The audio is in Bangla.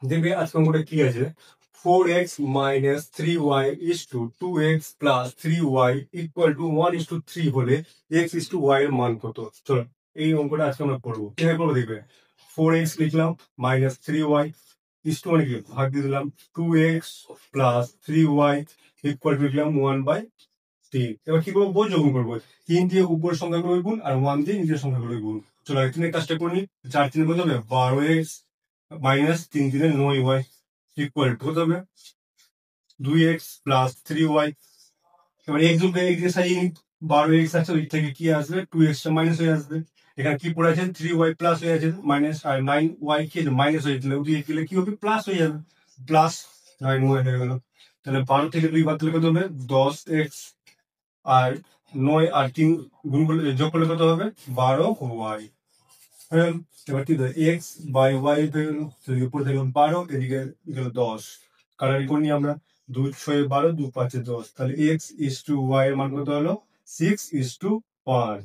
দেখবে আজকে অঙ্কটা কি আছে, 4x minus 3y is to 2x plus 3y equal to 1:3 হলে x is to y এর মান কত। চলো এই অঙ্কটা আজকে আমরা করবো। কিভাবে করবো দেখবে, 4x লিখলাম মাইনাস 3y is to মানে কি ভাগ দিয়ে দিলাম 2x plus 3y equal to লিখলাম 1/3। এবার কি করবো, যোগ করবো, 3 দিয়ে উপরের সংখ্যাগুলো গুণ আর 1 দিয়ে নিচের সংখ্যাগুলো গুণ। চলো এখানে কাজটা করে নিই, 4 3 কত হবে 12x minus 3 3 9y equal to কত হবে 2x প্লাস 3y। এবার x যোগ x এর সাইন 12x আছে, ওই থেকে কি আসবে 2x টা মাইনাস হয়ে আসবে। এখানে কি পড়ে আছে 3y প্লাস হয়ে আছে মাইনাস, আর 9y কি মাইনাস হয়ে গেলে ওদিকে গেলে কি হবে প্লাস হয়ে যাবে, প্লাস 9y হয়ে গেল। তাহলে 12 থেকে 2 বাদ দিলে কত হবে 10x, আর 9 আর 3 গুণ করলে যোগ করলে কত হবে 12y। এবার কি x বাই y হয়ে গেল, উপরে থেকে 12 এদিকে গেল 10, কাটারি করে নিই আমরা, 2 6 12 2 5 10, তাহলে x is to y এর মান কত হলো 6:5।